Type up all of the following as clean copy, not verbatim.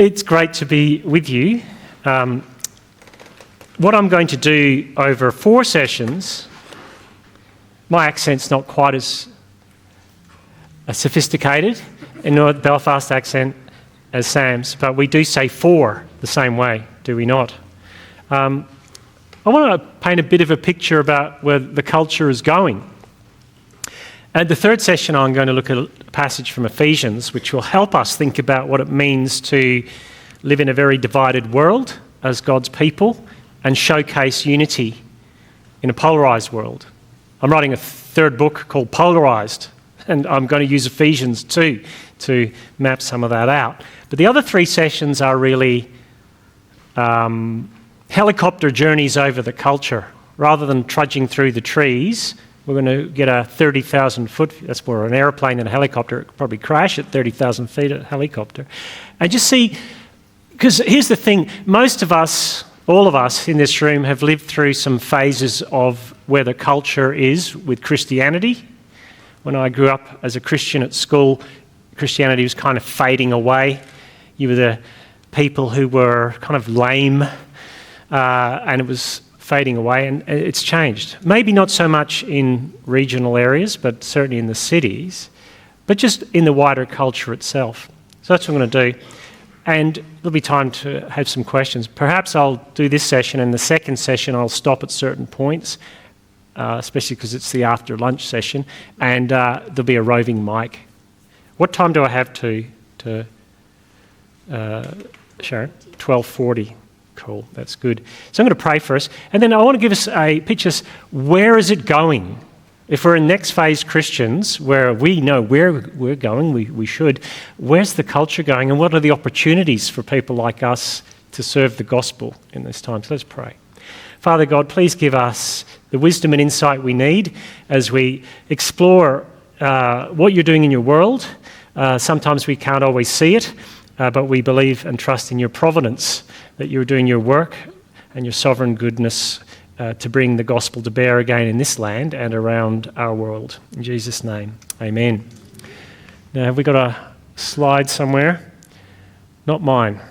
It's great to be with you. What I'm going to do over 4 sessions, my accent's not quite as sophisticated in the Belfast accent as Sam's, but we do say 4 the same way, do we not? I want to paint a bit of a picture about where the culture is going. And the 3rd session, I'm going to look at a passage from Ephesians, which will help us think about what it means to live in a very divided world as God's people and showcase unity in a polarised world. I'm writing a 3rd book called Polarised, and I'm going to use Ephesians too to map some of that out. But the other 3 sessions are really helicopter journeys over the culture. Rather than trudging through the trees, we're going to get a 30,000-foot, that's more an aeroplane than a helicopter, it could probably crash at 30,000 feet at a helicopter. And just see, because here's the thing, most of us, all of us in this room have lived through some phases of where the culture is with Christianity. When I grew up as a Christian at school, Christianity was kind of fading away. You were the people who were kind of lame, and it was fading away, and it's changed. Maybe not so much in regional areas, but certainly in the cities, but just in the wider culture itself. So that's what I'm going to do. And there'll be time to have some questions. Perhaps I'll do this session, and the 2nd session I'll stop at certain points, especially because it's the after lunch session, and there'll be a roving mic. What time do I have to Sharon? 12:40. Cool, that's good. So I'm going to pray first, and then I want to give us a picture. Where is it going? If we're in next phase Christians, where we know where we're going, we should, where's the culture going, and what are the opportunities for people like us to serve the gospel in this time? So let's pray. Father God, please give us the wisdom and insight we need as we explore what you're doing in your world. Sometimes we can't always see it, but we believe and trust in your providence, that you're doing your work and your sovereign goodness to bring the gospel to bear again in this land and around our world. In Jesus' name, amen. Now, have we got a slide somewhere? Not mine.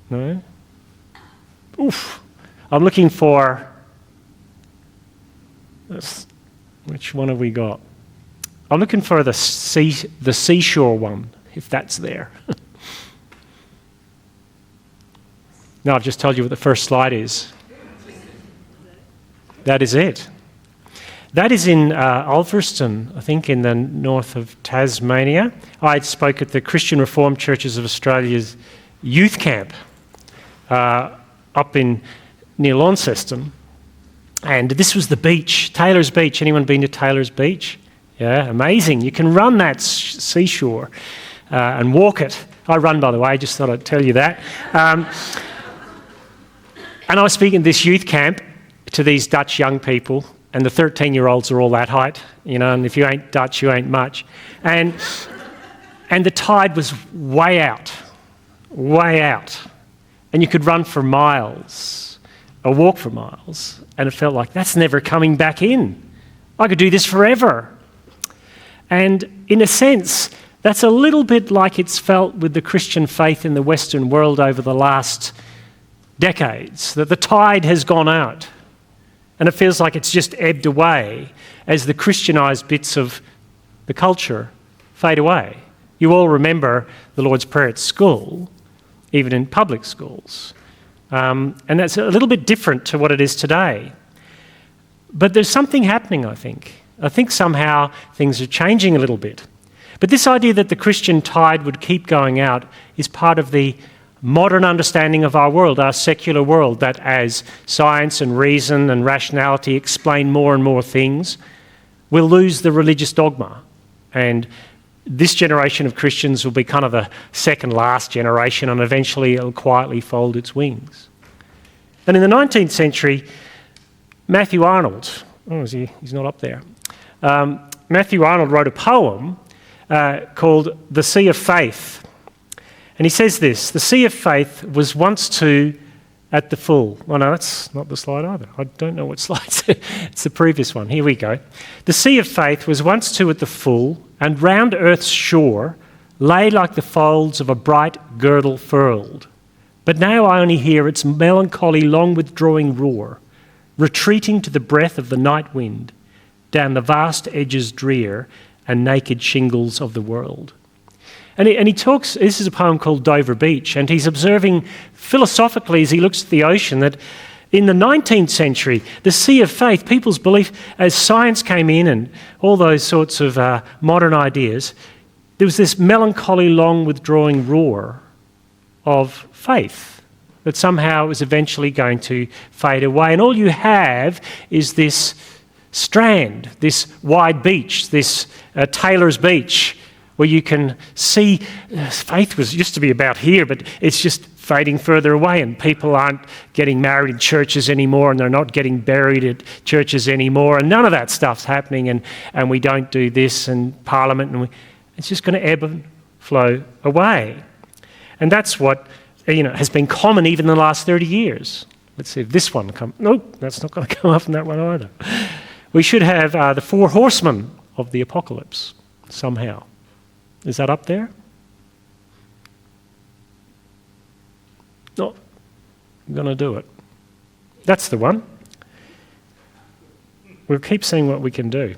No? Oof. I'm looking for... Which one have we got? I'm looking for the seashore one, if that's there. No, I've just told you what the first slide is. That is it. That is in Ulverston, I think in the north of Tasmania. I spoke at the Christian Reformed Churches of Australia's youth camp up in near Launceston. And this was the beach, Taylor's Beach. Anyone been to Taylor's Beach? Yeah, amazing. You can run that seashore and walk it. I run, by the way, I just thought I'd tell you that. And I was speaking at this youth camp to these Dutch young people, and the 13-year-olds are all that height, you know, and if you ain't Dutch, you ain't much. And the tide was way out. And you could run for miles, or walk for miles, and it felt like, that's never coming back in. I could do this forever. And in a sense, that's a little bit like it's felt with the Christian faith in the Western world over the last decades, that the tide has gone out and it feels like it's just ebbed away as the Christianised bits of the culture fade away. You all remember the Lord's Prayer at school, even in public schools. And that's a little bit different to what it is today. But there's something happening, I think. I think somehow things are changing a little bit. But this idea that the Christian tide would keep going out is part of the modern understanding of our world, our secular world, that as science and reason and rationality explain more and more things, we'll lose the religious dogma. And this generation of Christians will be kind of the second last generation, and eventually it'll quietly fold its wings. And in the 19th century, Matthew Arnold, he's not up there. Matthew Arnold wrote a poem called The Sea of Faith. And he says this: the sea of faith was once too at the full. Oh no, that's not the slide either. I don't know what slide it's the previous one. Here we go. The sea of faith was once too at the full, and round earth's shore lay like the folds of a bright girdle furled. But now I only hear its melancholy long withdrawing roar, retreating to the breath of the night wind, down the vast edges drear and naked shingles of the world. And he talks, this is a poem called Dover Beach, and he's observing philosophically as he looks at the ocean that in the 19th century, the sea of faith, people's belief, as science came in and all those sorts of modern ideas, there was this melancholy, long withdrawing roar of faith that somehow was eventually going to fade away. And all you have is this strand, this wide beach, this Taylor's Beach, where you can see faith used to be about here, but it's just fading further away, and people aren't getting married in churches anymore, and they're not getting buried at churches anymore, and none of that stuff's happening, and we don't do this, and Parliament, and it's just going to ebb and flow away. And that's what has been common even in the last 30 years. Let's see if this one comes. Nope, that's not going to come up in that one either. We should have the four horsemen of the apocalypse somehow. Is that up there? No, I'm going to do it. That's the one. We'll keep seeing what we can do.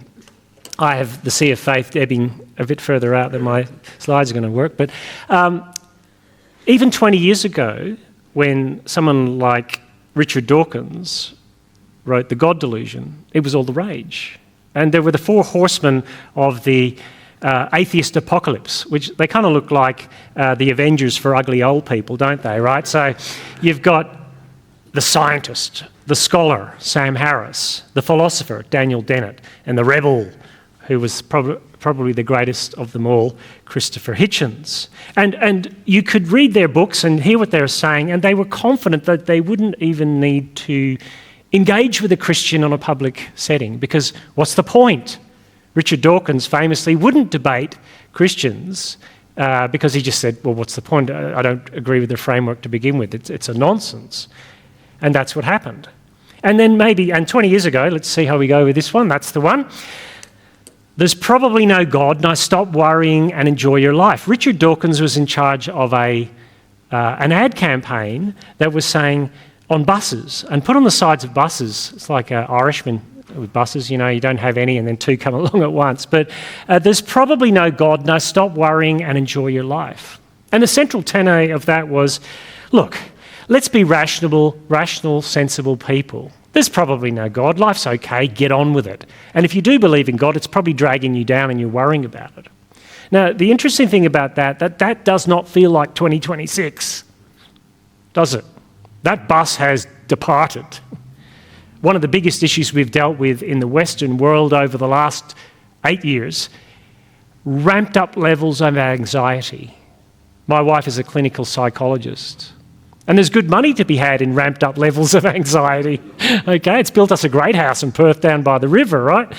I have the Sea of Faith ebbing a bit further out than my slides are going to work. But even 20 years ago, when someone like Richard Dawkins wrote The God Delusion, it was all the rage. And there were the four horsemen of the atheist apocalypse, which they kind of look like the Avengers for ugly old people, don't they, right? So you've got the scientist, the scholar, Sam Harris, the philosopher, Daniel Dennett, and the rebel, who was probably the greatest of them all, Christopher Hitchens. And you could read their books and hear what they were saying, and they were confident that they wouldn't even need to engage with a Christian on a public setting, because what's the point? Richard Dawkins famously wouldn't debate Christians because he just said, well, what's the point? I don't agree with the framework to begin with. It's a nonsense. And that's what happened. And then 20 years ago, let's see how we go with this one. That's the one. There's probably no God. Now stop worrying and enjoy your life. Richard Dawkins was in charge of an ad campaign that was saying on buses, and put on the sides of buses, it's like Irishmen with buses, you don't have any and then two come along at once. But there's probably no God. Now stop worrying and enjoy your life. And the central tenet of that was, look, let's be rational, sensible people. There's probably no God. Life's okay. Get on with it. And if you do believe in God, it's probably dragging you down and you're worrying about it. Now, the interesting thing about that does not feel like 2026, does it? That bus has departed. One of the biggest issues we've dealt with in the Western world over the last 8 years, ramped up levels of anxiety. My wife is a clinical psychologist, and there's good money to be had in ramped up levels of anxiety. Okay, it's built us a great house in Perth down by the river, right?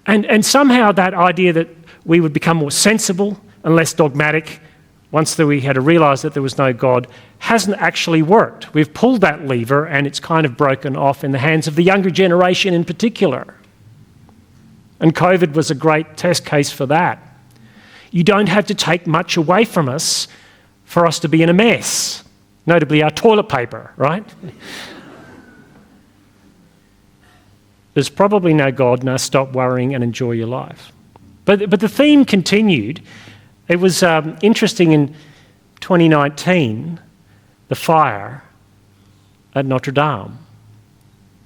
And somehow that idea that we would become more sensible and less dogmatic once we had to realise that there was no God hasn't actually worked. We've pulled that lever and it's kind of broken off in the hands of the younger generation in particular. And COVID was a great test case for that. You don't have to take much away from us for us to be in a mess, notably our toilet paper, right? There's probably no God. Now stop worrying and enjoy your life. But the theme continued. It was interesting in 2019, the fire at Notre Dame.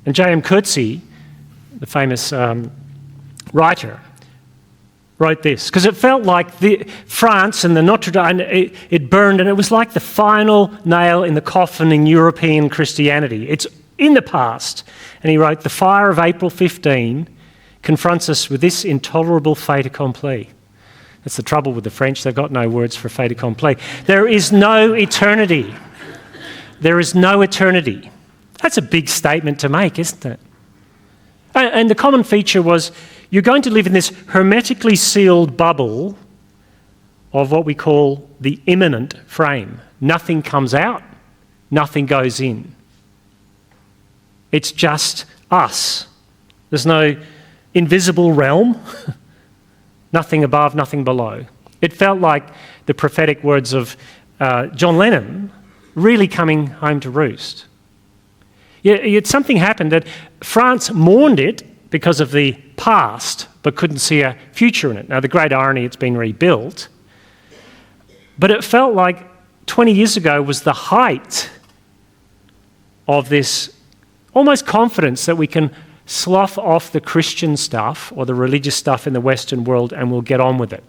And J.M. Coetzee, the famous writer, wrote this, because it felt like France and the Notre Dame, it burned, and it was like the final nail in the coffin in European Christianity. It's in the past. And he wrote, the fire of April 15 confronts us with this intolerable fait accompli. That's the trouble with the French. They've got no words for fait accompli. There is no eternity. There is no eternity. That's a big statement to make, isn't it? And the common feature was you're going to live in this hermetically sealed bubble of what we call the immanent frame. Nothing comes out, nothing goes in. It's just us. There's no invisible realm, nothing above, nothing below. It felt like the prophetic words of John Lennon really coming home to roost. Yet something happened that France mourned it because of the past, but couldn't see a future in it. Now, the great irony, it's been rebuilt. But it felt like 20 years ago was the height of this almost confidence that we can slough off the Christian stuff or the religious stuff in the Western world and we'll get on with it.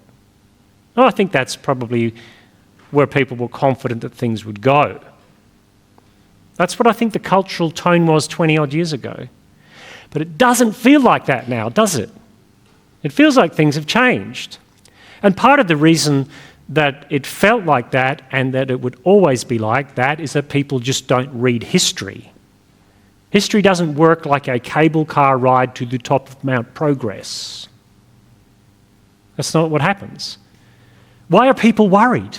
Well, I think that's probably where people were confident that things would go. That's what I think the cultural tone was 20-odd years ago. But it doesn't feel like that now, does it? It feels like things have changed. And part of the reason that it felt like that and that it would always be like that is that people just don't read history. History doesn't work like a cable car ride to the top of Mount Progress. That's not what happens. Why are people worried?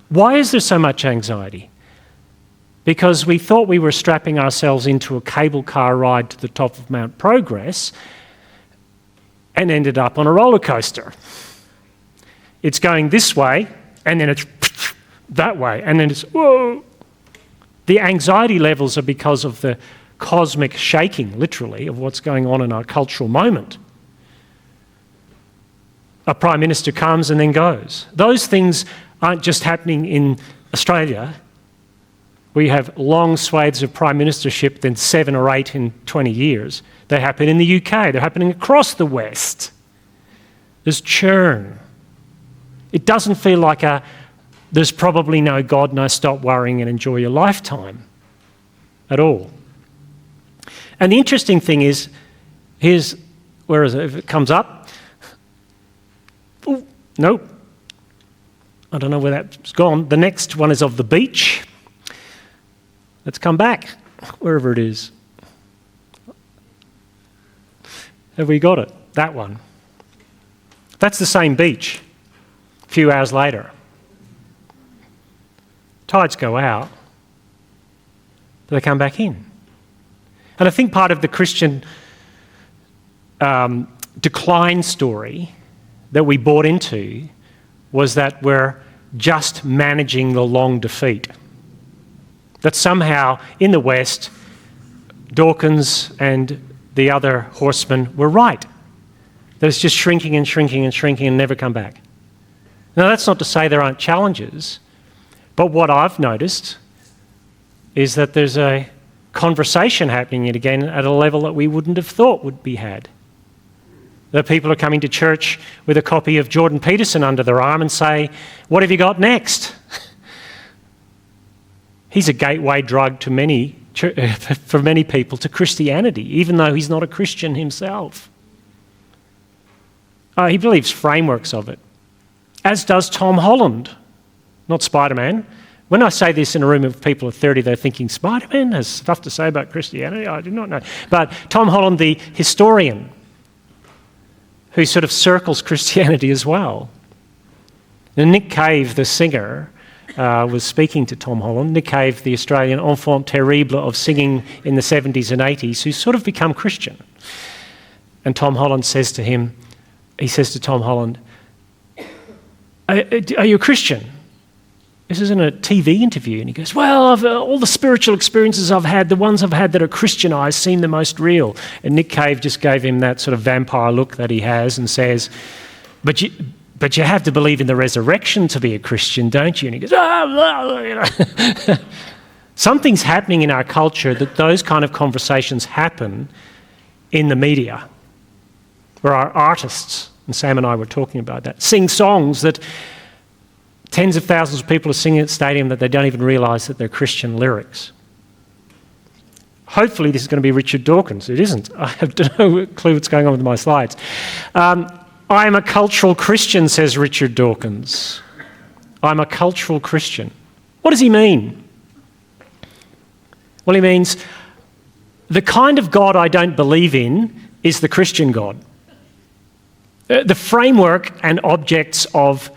Why is there so much anxiety? Because we thought we were strapping ourselves into a cable car ride to the top of Mount Progress and ended up on a roller coaster. It's going this way, and then it's that way, and then it's whoa. The anxiety levels are because of the cosmic shaking, literally, of what's going on in our cultural moment. A prime minister comes and then goes. Those things aren't just happening in Australia. We have long swathes of prime ministership, then 7 or 8 in 20 years. They happen in the UK. They're happening across the West. There's churn. It doesn't feel like there's probably no God, no stop worrying and enjoy your lifetime at all. And the interesting thing is, where is it? If it comes up, nope. I don't know where that's gone. The next one is of the beach. Let's come back, wherever it is. Have we got it? That one. That's the same beach a few hours later. Tides go out, but they come back in. And I think part of the Christian decline story that we bought into was that we're just managing the long defeat. That somehow in the West, Dawkins and the other horsemen were right. That it's just shrinking and shrinking and shrinking and never come back. Now, that's not to say there aren't challenges, but what I've noticed is that there's a conversation happening again at a level that we wouldn't have thought would be had. That people are coming to church with a copy of Jordan Peterson under their arm and say, "What have you got next?" He's a gateway drug to for many people to Christianity, even though he's not a Christian himself. He believes frameworks of it, as does Tom Holland, not Spider-Man. When I say this in a room of people of 30, they're thinking, Spider-Man has stuff to say about Christianity? I do not know. But Tom Holland, the historian, who sort of circles Christianity as well. And Nick Cave, the singer, was speaking to Tom Holland. Nick Cave, the Australian enfant terrible of singing in the 70s and 80s, who's sort of become Christian. And Tom Holland says to him, he says to Tom Holland, are you a Christian? This is in a TV interview, and he goes, well, all the spiritual experiences I've had, the ones I've had that are Christianised seem the most real. And Nick Cave just gave him that sort of vampire look that he has and says, but you have to believe in the resurrection to be a Christian, don't you? And he goes, you know. Something's happening in our culture that those kind of conversations happen in the media, where our artists, and Sam and I were talking about that, sing songs that tens of thousands of people are singing at the stadium that they don't even realise that they're Christian lyrics. Hopefully this is going to be Richard Dawkins. It isn't. I have no clue what's going on with my slides. I am a cultural Christian, says Richard Dawkins. I'm a cultural Christian. What does he mean? Well, he means the kind of God I don't believe in is the Christian God. The framework and objects of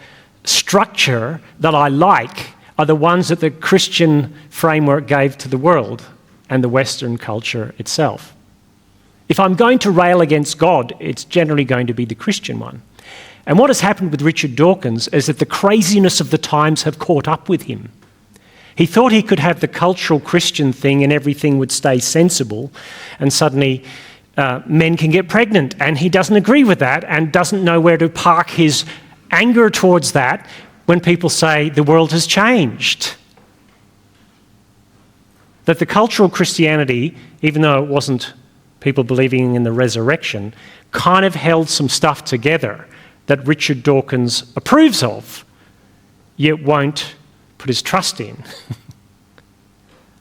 structure that I like are the ones that the Christian framework gave to the world and the Western culture itself. If I'm going to rail against God, it's generally going to be the Christian one. And what has happened with Richard Dawkins is that the craziness of the times have caught up with him. He thought he could have the cultural Christian thing and everything would stay sensible, and suddenly men can get pregnant, and he doesn't agree with that and doesn't know where to park his anger towards that when people say the world has changed. That the cultural Christianity, even though it wasn't people believing in the resurrection, kind of held some stuff together that Richard Dawkins approves of, yet won't put his trust in.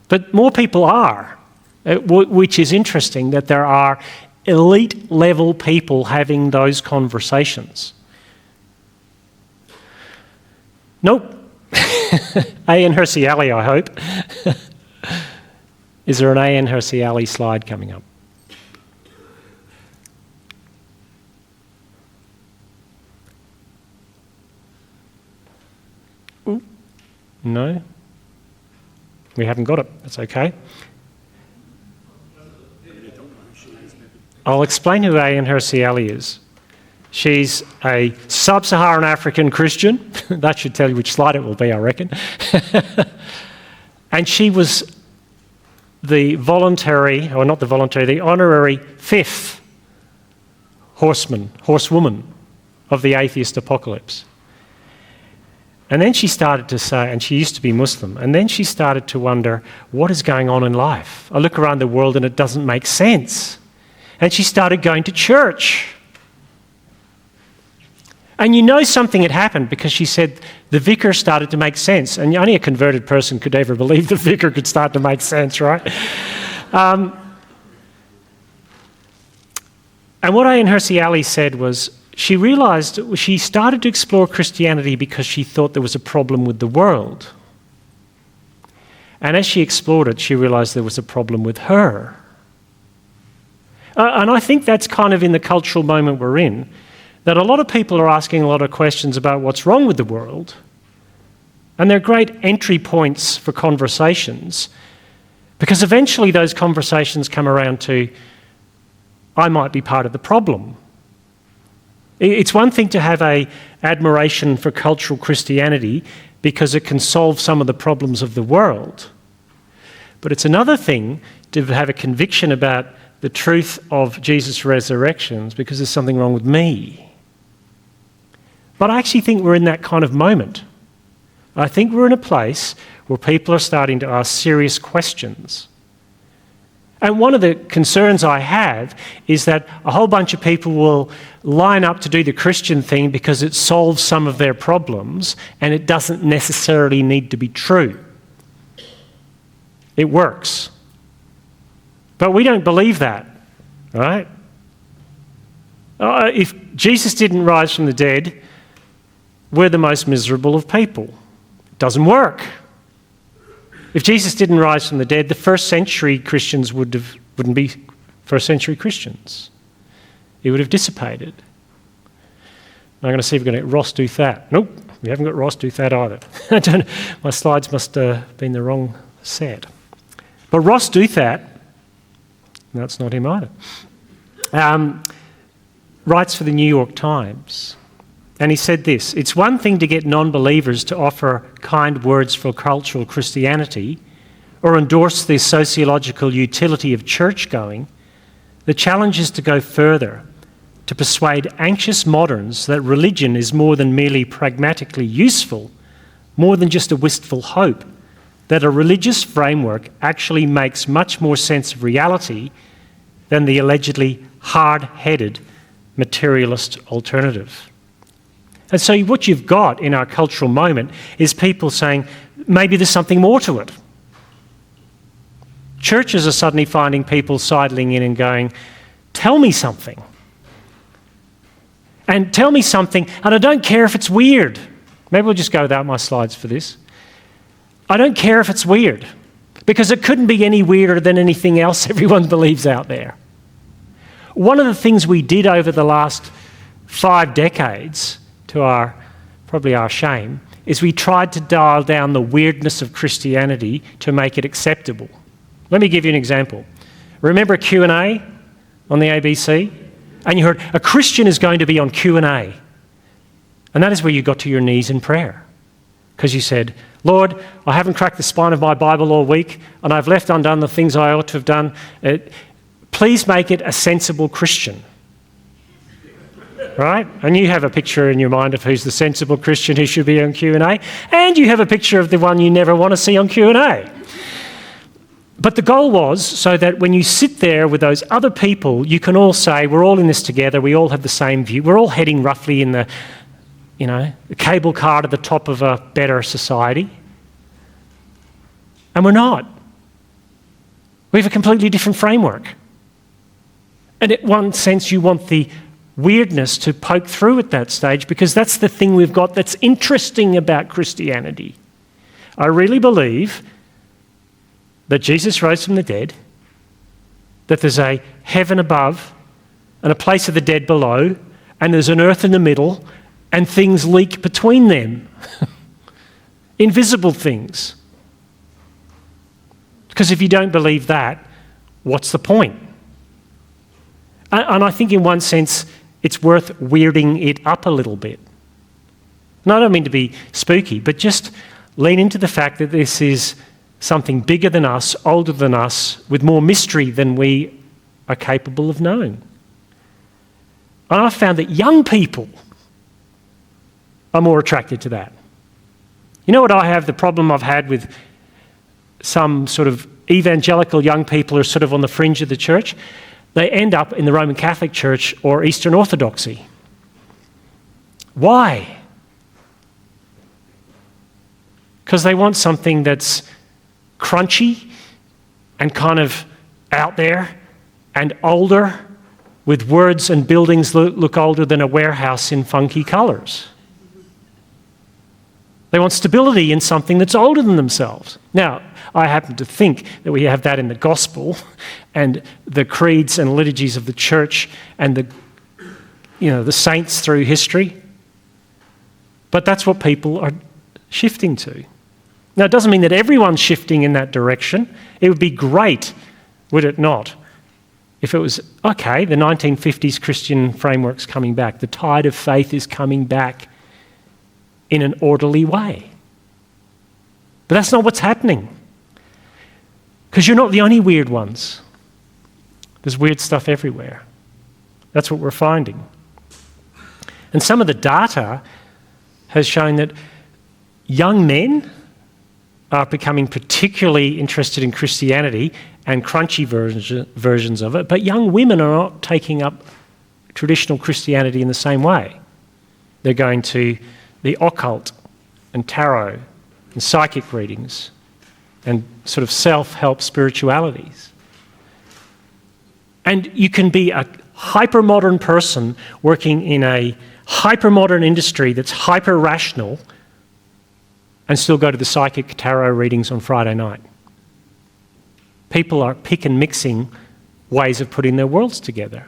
But more people are, which is interesting, that there are elite level people having those conversations. Nope. A.N. Hersey Alley, I hope. Is there an A.N. Hersey Alley slide coming up? Ooh. No? We haven't got it. That's okay. I'll explain who A.N. Hersey Alley is. She's a sub-Saharan African Christian. That should tell you which slide it will be, I reckon. And she was the honorary fifth horsewoman of the atheist apocalypse. And then she started to say, and she used to be Muslim, and then she started to wonder, what is going on in life? I look around the world and it doesn't make sense. And she started going to church. And you know something had happened because she said the vicar started to make sense. And only a converted person could ever believe the vicar could start to make sense, right? And what A.N. Hersey Alley said was she realised she started to explore Christianity because she thought there was a problem with the world. And as she explored it, she realised there was a problem with her. And I think that's kind of in the cultural moment we're in, that a lot of people are asking a lot of questions about what's wrong with the world. And they're great entry points for conversations, because eventually those conversations come around to, I might be part of the problem. It's one thing to have an admiration for cultural Christianity because it can solve some of the problems of the world. But it's another thing to have a conviction about the truth of Jesus' resurrections because there's something wrong with me. But I actually think we're in that kind of moment. I think we're in a place where people are starting to ask serious questions. And one of the concerns I have is that a whole bunch of people will line up to do the Christian thing because it solves some of their problems and it doesn't necessarily need to be true. It works. But we don't believe that, right? If Jesus didn't rise from the dead, we're the most miserable of people. It doesn't work. If Jesus didn't rise from the dead, the first century Christians wouldn't be first century Christians. It would have dissipated. I'm going to see if we're going to get Ross do that. Nope, we haven't got Ross do that either. I don't know, my slides must have been the wrong set. But Ross do that, no, it's not him either, writes for the New York Times. And he said this: it's one thing to get non-believers to offer kind words for cultural Christianity or endorse the sociological utility of church-going. The challenge is to go further, to persuade anxious moderns that religion is more than merely pragmatically useful, more than just a wistful hope, that a religious framework actually makes much more sense of reality than the allegedly hard-headed materialist alternative. And so what you've got in our cultural moment is people saying, maybe there's something more to it. Churches are suddenly finding people sidling in and going, tell me something. And tell me something, and I don't care if it's weird. Maybe we'll just go without my slides for this. I don't care if it's weird, because it couldn't be any weirder than anything else everyone believes out there. One of the things we did over the last 5 decades, to probably our shame, is we tried to dial down the weirdness of Christianity to make it acceptable. Let me give you an example. Remember Q&A on the ABC? And you heard, a Christian is going to be on Q&A. And that is where you got to your knees in prayer. Because you said, Lord, I haven't cracked the spine of my Bible all week, and I've left undone the things I ought to have done. Please make it a sensible Christian. Right? And you have a picture in your mind of who's the sensible Christian who should be on Q&A, and you have a picture of the one you never want to see on Q&A. But the goal was so that when you sit there with those other people, you can all say, we're all in this together, we all have the same view, we're all heading roughly in the cable car to the top of a better society. And we're not. We have a completely different framework. And in one sense, you want the weirdness to poke through at that stage, because that's the thing we've got that's interesting about Christianity. I really believe that Jesus rose from the dead, that there's a heaven above and a place of the dead below, and there's an earth in the middle, and things leak between them. Invisible things. Because if you don't believe that, what's the point? And I think in one sense, it's worth weirding it up a little bit. And I don't mean to be spooky, but just lean into the fact that this is something bigger than us, older than us, with more mystery than we are capable of knowing. And I've found that young people are more attracted to that. You know what I have, the problem I've had with some sort of evangelical young people who are sort of on the fringe of the church? They end up in the Roman Catholic Church or Eastern Orthodoxy. Why? Because they want something that's crunchy and kind of out there and older, with words and buildings look older than a warehouse in funky colours. They want stability in something that's older than themselves. Now, I happen to think that we have that in the gospel and the creeds and liturgies of the church and the saints through history. But that's what people are shifting to. Now, it doesn't mean that everyone's shifting in that direction. It would be great, would it not, if it was, okay, the 1950s Christian framework's coming back. The tide of faith is coming back in an orderly way. But that's not what's happening. Because you're not the only weird ones. There's weird stuff everywhere. That's what we're finding. And some of the data has shown that young men are becoming particularly interested in Christianity and crunchy versions of it, but young women are not taking up traditional Christianity in the same way. They're going to the occult and tarot and psychic readings and sort of self-help spiritualities. And you can be a hyper-modern person working in a hyper-modern industry that's hyper-rational and still go to the psychic tarot readings on Friday night. People are pick and mixing ways of putting their worlds together.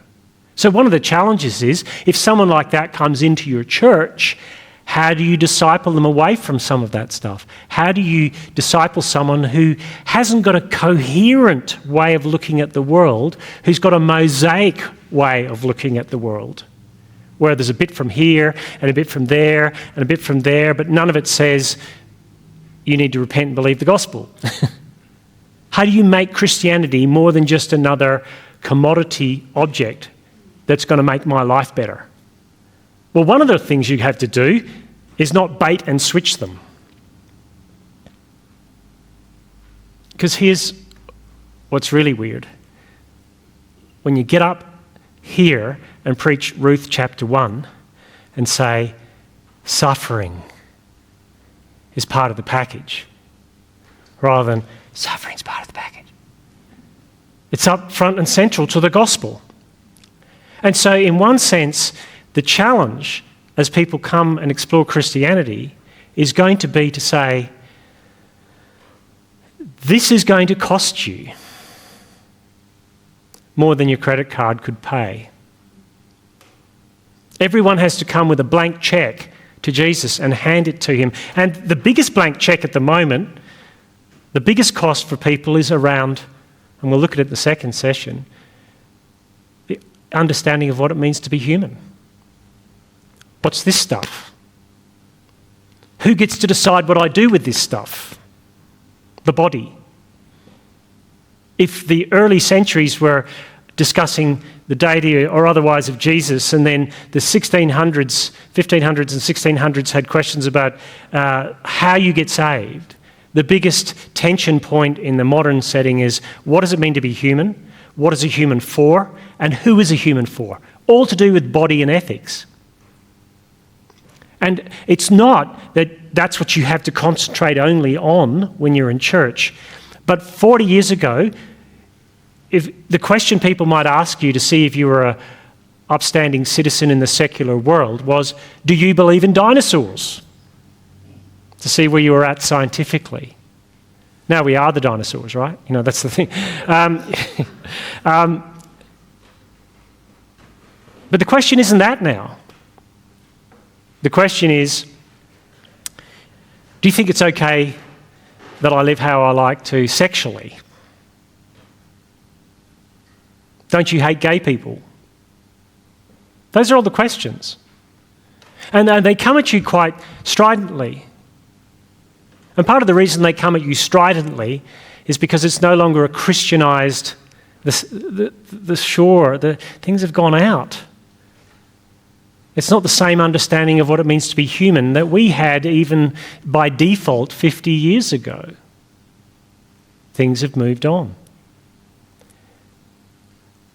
So one of the challenges is, if someone like that comes into your church, how do you disciple them away from some of that stuff? How do you disciple someone who hasn't got a coherent way of looking at the world, who's got a mosaic way of looking at the world, where there's a bit from here and a bit from there and a bit from there, but none of it says you need to repent and believe the gospel? How do you make Christianity more than just another commodity object that's going to make my life better? Well, one of the things you have to do is not bait and switch them. Because here's what's really weird. When you get up here and preach Ruth chapter 1 and say, suffering is part of the package, rather than suffering's part of the package. It's up front and central to the gospel. And so in one sense, the challenge as people come and explore Christianity is going to be to say, this is going to cost you more than your credit card could pay. Everyone has to come with a blank check to Jesus and hand it to him. And the biggest blank check at the moment, the biggest cost for people is around, and we'll look at it in the second session, the understanding of what it means to be human. What's this stuff? Who gets to decide what I do with this stuff? The body. If the early centuries were discussing the deity or otherwise of Jesus, and then the 1600s, 1500s and 1600s had questions about how you get saved, the biggest tension point in the modern setting is, what does it mean to be human? What is a human for? And who is a human for? All to do with body and ethics. And it's not that that's what you have to concentrate only on when you're in church. But 40 years ago, if the question people might ask you to see if you were an upstanding citizen in the secular world was, do you believe in dinosaurs? To see where you were at scientifically. Now we are the dinosaurs, right? You know, that's the thing. But the question isn't that now. The question is, do you think it's okay that I live how I like to sexually? Don't you hate gay people? Those are all the questions. And they come at you quite stridently. And part of the reason they come at you stridently is because it's no longer a Christianized, the things have gone out. It's not the same understanding of what it means to be human that we had even by default 50 years ago. Things have moved on.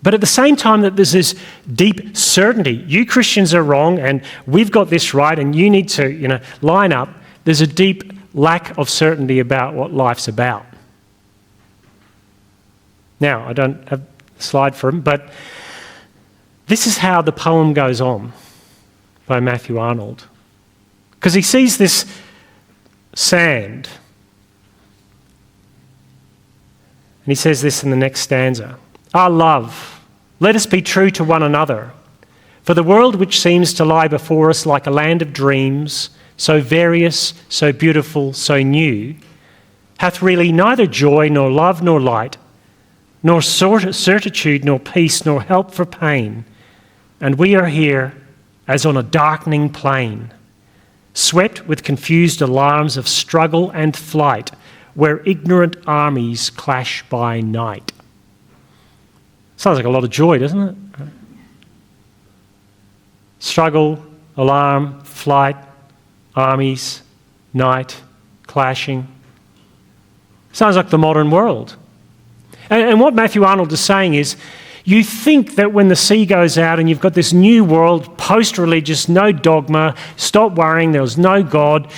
But at the same time that there's this deep certainty, you Christians are wrong and we've got this right and you need to, line up, there's a deep lack of certainty about what life's about. Now, I don't have a slide for him, but this is how the poem goes on by Matthew Arnold. Because he sees this sand. And he says this in the next stanza. Our love, let us be true to one another. For the world which seems to lie before us like a land of dreams, so various, so beautiful, so new, hath really neither joy nor love nor light, nor certitude nor peace nor help for pain. And we are here as on a darkening plain, swept with confused alarms of struggle and flight, where ignorant armies clash by night. Sounds like a lot of joy, doesn't it? Struggle, alarm, flight, armies, night, clashing. Sounds like the modern world. And what Matthew Arnold is saying is, you think that when the sea goes out and you've got this new world, post-religious, no dogma, stop worrying, there's no God,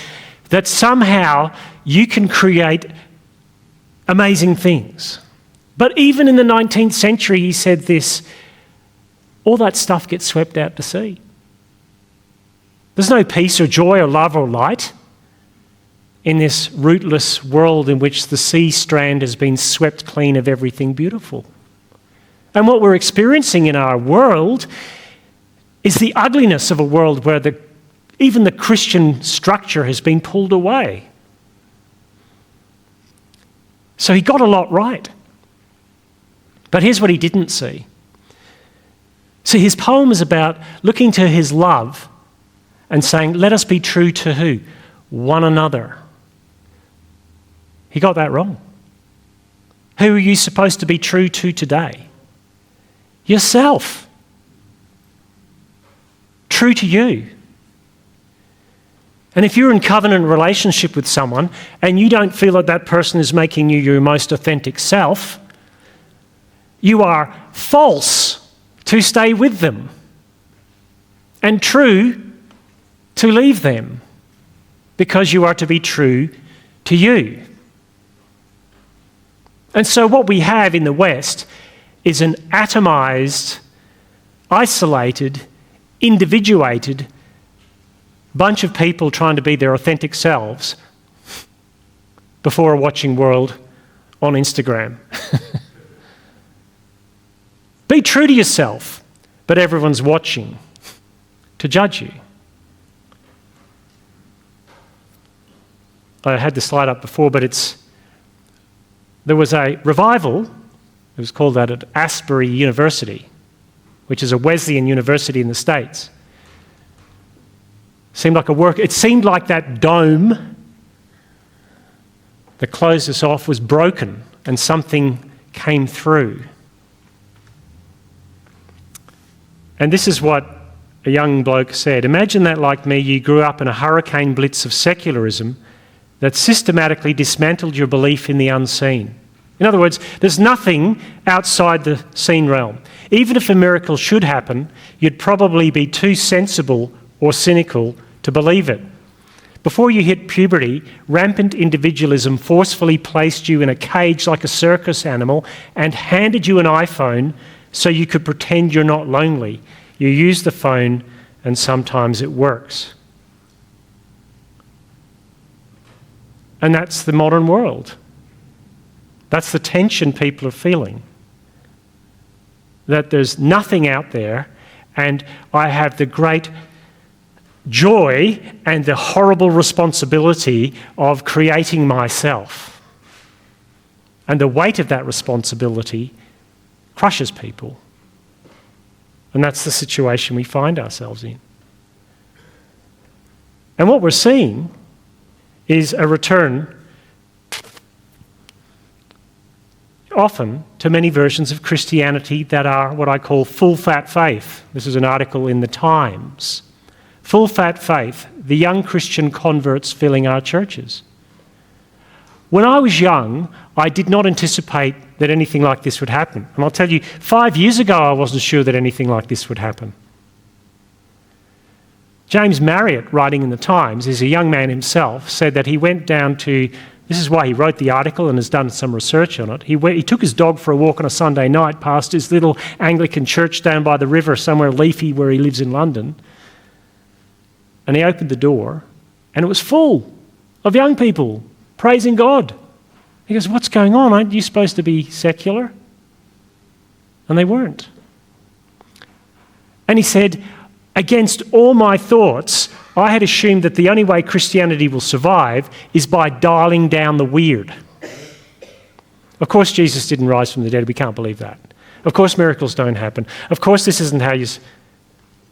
that somehow you can create amazing things. But even in the 19th century, he said this, all that stuff gets swept out to sea. There's no peace or joy or love or light in this rootless world in which the sea strand has been swept clean of everything beautiful. And what we're experiencing in our world is the ugliness of a world where even the Christian structure has been pulled away. So he got a lot right. But here's what he didn't see. See, his poem is about looking to his love and saying, let us be true to who? One another. He got that wrong. Who are you supposed to be true to today? Yourself. True to you. And if you're in covenant relationship with someone and you don't feel that that person is making you your most authentic self, you are false to stay with them and true to leave them, because you are to be true to you. And so what we have in the West is an atomized, isolated, individuated bunch of people trying to be their authentic selves before a watching world on Instagram. Be true to yourself, but everyone's watching to judge you. I had the slide up before, but there was a revival, it was called that at Asbury University, which is a Wesleyan university in the States. It seemed like that dome that closed us off was broken and something came through. And this is what a young bloke said. Imagine that, like me, you grew up in a hurricane blitz of secularism that systematically dismantled your belief in the unseen. In other words, there's nothing outside the seen realm. Even if a miracle should happen, you'd probably be too sensible or cynical to believe it. Before you hit puberty, rampant individualism forcefully placed you in a cage like a circus animal and handed you an iPhone so you could pretend you're not lonely. You use the phone and sometimes it works. And that's the modern world. That's the tension people are feeling. That there's nothing out there, and I have the great joy and the horrible responsibility of creating myself. And the weight of that responsibility crushes people. And that's the situation we find ourselves in. And what we're seeing is a return often to many versions of Christianity that are what I call full-fat faith. This is an article in the Times. Full-fat faith, the young Christian converts filling our churches. When I was young, I did not anticipate that anything like this would happen. And I'll tell you, 5 years ago, I wasn't sure that anything like this would happen. James Marriott, writing in the Times, is a young man himself, said that he went down to, this is why he wrote the article and has done some research on it. He took his dog for a walk on a Sunday night past his little Anglican church down by the river somewhere leafy where he lives in London. And he opened the door and it was full of young people praising God. He goes, what's going on? Aren't you supposed to be secular? And they weren't. And he said, against all my thoughts, I had assumed that the only way Christianity will survive is by dialing down the weird. Of course, Jesus didn't rise from the dead. We can't believe that. Of course, miracles don't happen. Of course, this isn't how you...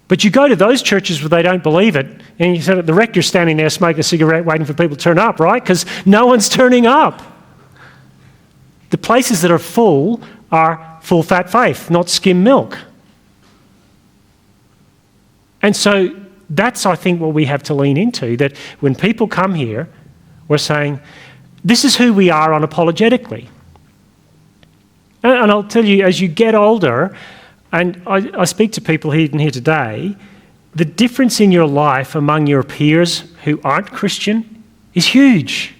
But you go to those churches where they don't believe it, and you say, the rector's standing there smoking a cigarette waiting for people to turn up, right? Because no one's turning up. The places that are full are full-fat faith, not skim milk. And so that's, I think, what we have to lean into, that when people come here, we're saying, this is who we are unapologetically. And I'll tell you, as you get older, and I speak to people even here today, the difference in your life among your peers who aren't Christian is huge.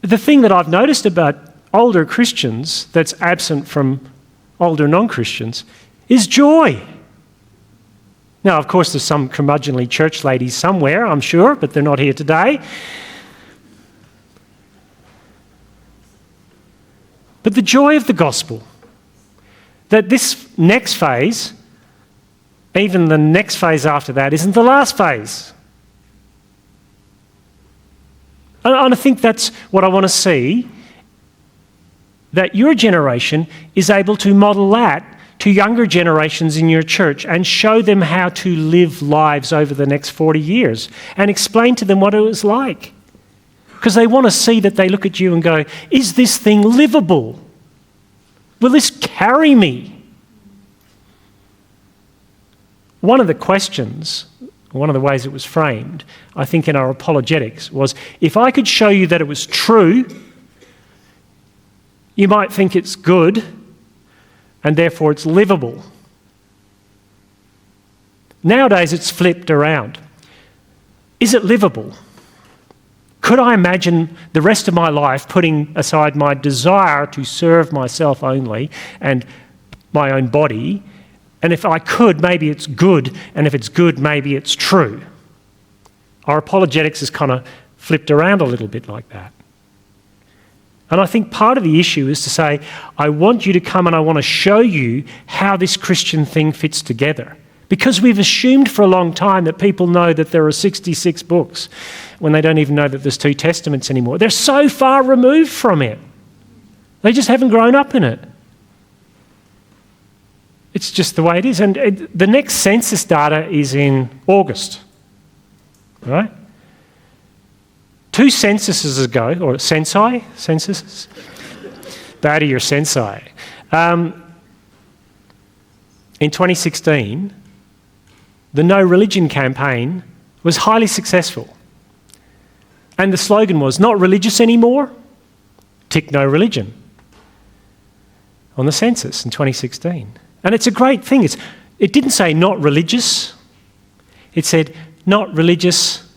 The thing that I've noticed about older Christians that's absent from older non-Christians is joy. Now, of course, there's some curmudgeonly church ladies somewhere, I'm sure, but they're not here today. But the joy of the gospel, that this next phase, even the next phase after that, isn't the last phase. And I think that's what I want to see, that your generation is able to model that to younger generations in your church and show them how to live lives over the next 40 years and explain to them what it was like. Because they want to see that they look at you and go, is this thing livable? Will this carry me? One of the questions, one of the ways it was framed, I think in our apologetics, was if I could show you that it was true, you might think it's good and therefore it's livable. Nowadays it's flipped around. Is it livable? Could I imagine the rest of my life putting aside my desire to serve myself only and my own body? And if I could, maybe it's good. And if it's good, maybe it's true. Our apologetics is kind of flipped around a little bit like that. And I think part of the issue is to say, I want you to come and I want to show you how this Christian thing fits together. Because we've assumed for a long time that people know that there are 66 books when they don't even know that there's 2 Testaments anymore. They're so far removed from it. They just haven't grown up in it. It's just the way it is. And the next census data is in August, right? 2 censuses ago, or censuses? Bad of your sensei. In 2016, the No Religion campaign was highly successful. And the slogan was, not religious anymore, tick no religion, on the census in 2016. And it's a great thing. It didn't say not religious. It said not religious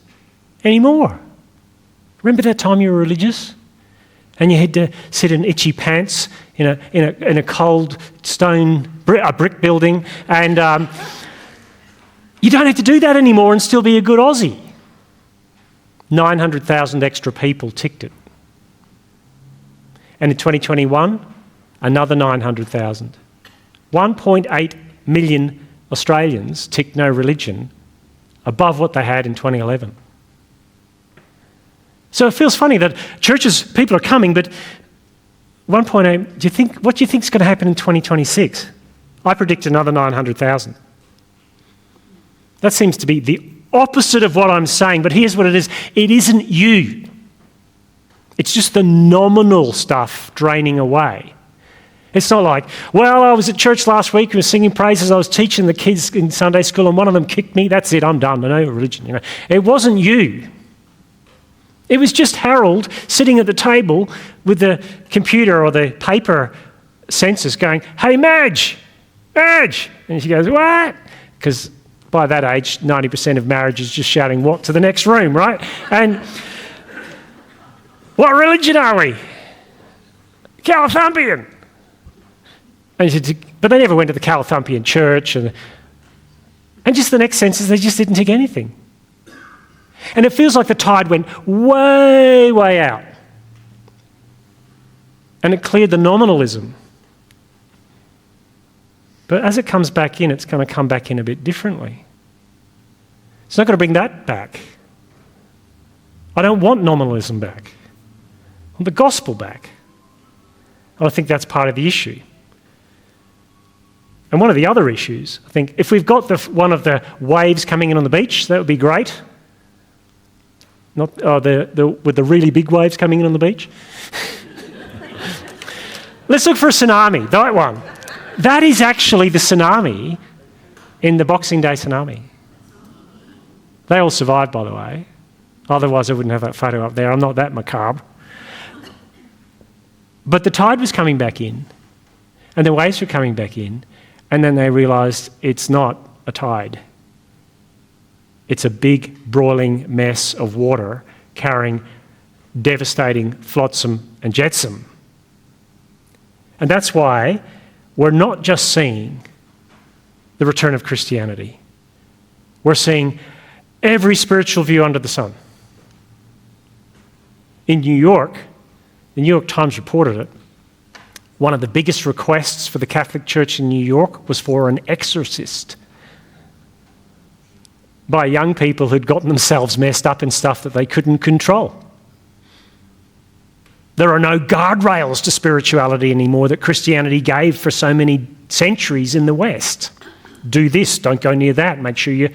anymore. Remember that time you were religious? And you had to sit in itchy pants in a cold brick building, and you don't have to do that anymore and still be a good Aussie. 900,000 extra people ticked it. And in 2021, another 900,000. 1.8 million Australians ticked no religion, above what they had in 2011. So it feels funny that churches, people are coming, but 1.8, what do you think is going to happen in 2026? I predict another 900,000. That seems to be the opposite of what I'm saying, but here's what it is. It isn't you. It's just the nominal stuff draining away. It's not like, well, I was at church last week, we were singing praises, I was teaching the kids in Sunday school and one of them kicked me, that's it, I'm done, I know religion. It wasn't you. It was just Harold sitting at the table with the computer or the paper census going, hey, Madge. And she goes, what? Because by that age, 90% of marriage is just shouting what to the next room, right? And what religion are we? Calathumpian. And she said, but they never went to the Calathumpian church. And just the next census, they just didn't tick anything. And it feels like the tide went way, way out. And it cleared the nominalism. But as it comes back in, it's going to come back in a bit differently. It's not going to bring that back. I don't want nominalism back. I want the gospel back. I think that's part of the issue. And one of the other issues, I think, if we've got one of the waves coming in on the beach, that would be great. Not with the really big waves coming in on the beach. Let's look for a tsunami, that one. That is actually the tsunami in the Boxing Day tsunami. They all survived, by the way. Otherwise, I wouldn't have that photo up there. I'm not that macabre. But the tide was coming back in, and the waves were coming back in, and then they realised it's not a tide. It's a big, broiling mess of water carrying devastating flotsam and jetsam. And that's why we're not just seeing the return of Christianity. We're seeing every spiritual view under the sun. In New York, the New York Times reported it, one of the biggest requests for the Catholic Church in New York was for an exorcist by young people who'd gotten themselves messed up in stuff that they couldn't control. There are no guardrails to spirituality anymore that Christianity gave for so many centuries in the West. Do this, don't go near that, make sure you...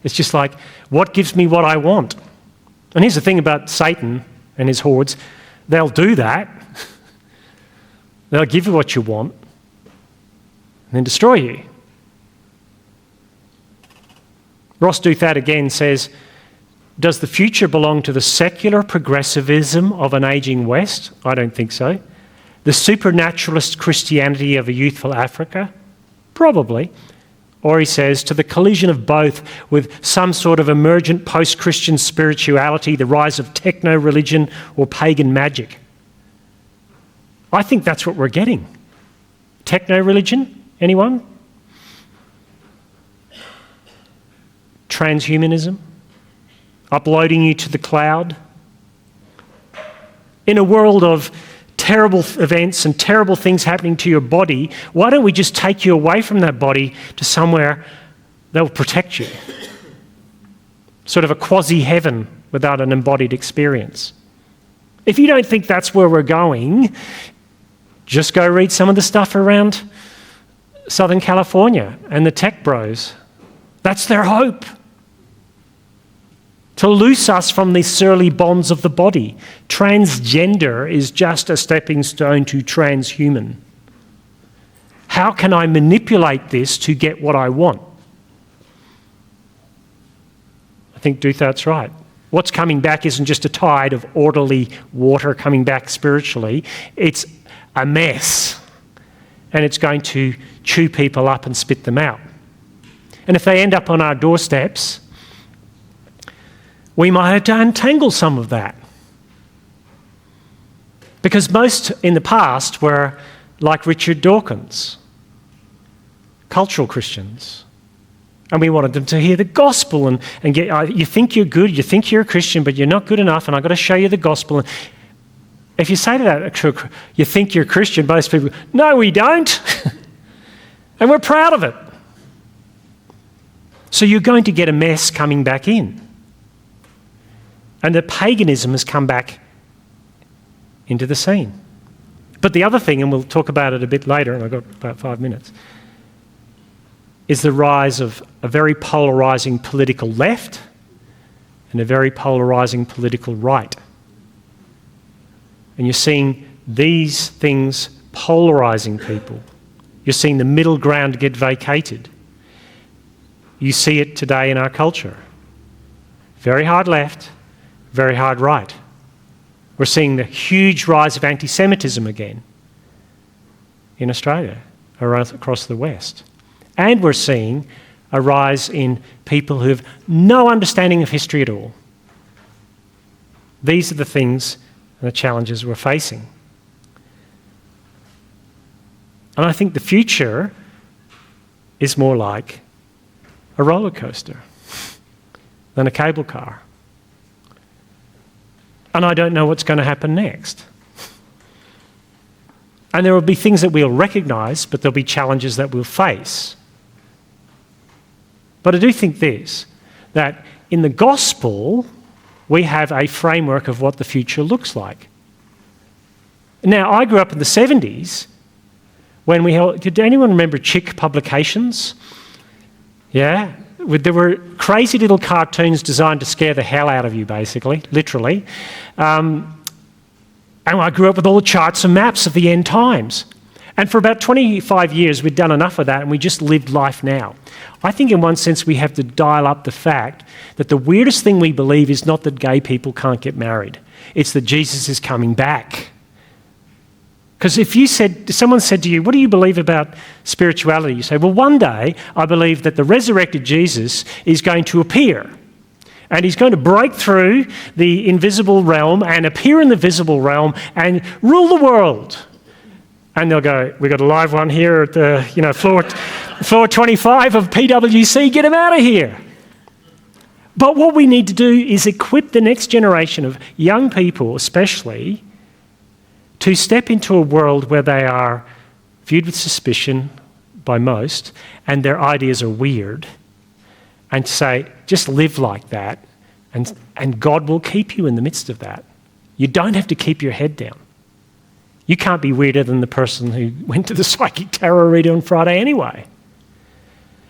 It's just like, what gives me what I want? And here's the thing about Satan and his hordes, they'll do that. They'll give you what you want and then destroy you. Ross Douthat again says, does the future belong to the secular progressivism of an ageing West? I don't think so. The supernaturalist Christianity of a youthful Africa? Probably. Or he says, to the collision of both with some sort of emergent post-Christian spirituality, the rise of techno-religion or pagan magic. I think that's what we're getting. Techno-religion? Anyone? Transhumanism? Uploading you to the cloud? In a world of terrible events and terrible things happening to your body, why don't we just take you away from that body to somewhere that will protect you? Sort of a quasi-heaven without an embodied experience. If you don't think that's where we're going, just go read some of the stuff around Southern California and the tech bros. That's their hope. To loose us from these surly bonds of the body. Transgender is just a stepping stone to transhuman. How can I manipulate this to get what I want? I think Duthart's right. What's coming back isn't just a tide of orderly water coming back spiritually. It's a mess. And it's going to chew people up and spit them out. And if they end up on our doorsteps, we might have to untangle some of that. Because most in the past were like Richard Dawkins, cultural Christians. And we wanted them to hear the gospel and get, you think you're good, you think you're a Christian, but you're not good enough, and I've got to show you the gospel. And if you say to that, you think you're a Christian, most people go, no, we don't. And we're proud of it. So you're going to get a mess coming back in. And the paganism has come back into the scene. But the other thing, and we'll talk about it a bit later, and I've got about 5 minutes, is the rise of a very polarising political left and a very polarising political right. And you're seeing these things polarising people. You're seeing the middle ground get vacated. You see it today in our culture. Very hard left, very hard right. We're seeing the huge rise of anti-Semitism again in Australia, across the West. And we're seeing a rise in people who have no understanding of history at all. These are the things and the challenges we're facing. And I think the future is more like a roller coaster than a cable car. And I don't know what's going to happen next. And there will be things that we'll recognise, but there'll be challenges that we'll face. But I do think this, that in the gospel, we have a framework of what the future looks like. Now, I grew up in the 70s when we held... Did anyone remember Chick publications? Yeah? There were crazy little cartoons designed to scare the hell out of you, basically, literally. And I grew up with all the charts and maps of the end times. And for about 25 years, we'd done enough of that and we just lived life now. I think in one sense we have to dial up the fact that the weirdest thing we believe is not that gay people can't get married. It's that Jesus is coming back. Because if someone said to you, what do you believe about spirituality? You say, well, one day I believe that the resurrected Jesus is going to appear. And he's going to break through the invisible realm and appear in the visible realm and rule the world. And they'll go, we've got a live one here at the floor 25 of PwC, get him out of here. But what we need to do is equip the next generation of young people especially to step into a world where they are viewed with suspicion by most and their ideas are weird, and to say, just live like that and God will keep you in the midst of that. You don't have to keep your head down. You can't be weirder than the person who went to the psychic tarot reader on Friday anyway.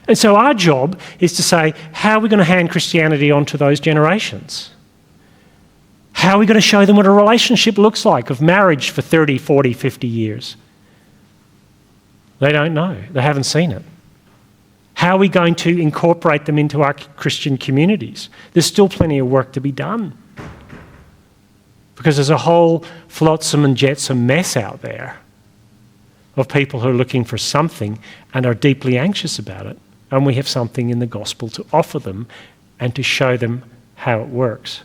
And so our job is to say, how are we going to hand Christianity on to those generations? How are we going to show them what a relationship looks like of marriage for 30, 40, 50 years? They don't know. They haven't seen it. How are we going to incorporate them into our Christian communities? There's still plenty of work to be done. Because there's a whole flotsam and jetsam mess out there of people who are looking for something and are deeply anxious about it. And we have something in the gospel to offer them and to show them how it works.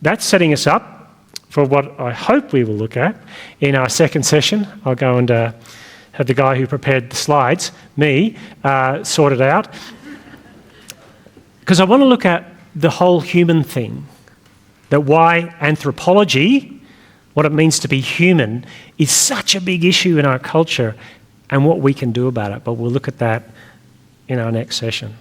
That's setting us up for what I hope we will look at in our second session. I'll go and have the guy who prepared the slides, me, sort it out. Because I want to look at the whole human thing. That why anthropology, what it means to be human, is such a big issue in our culture and what we can do about it. But we'll look at that in our next session.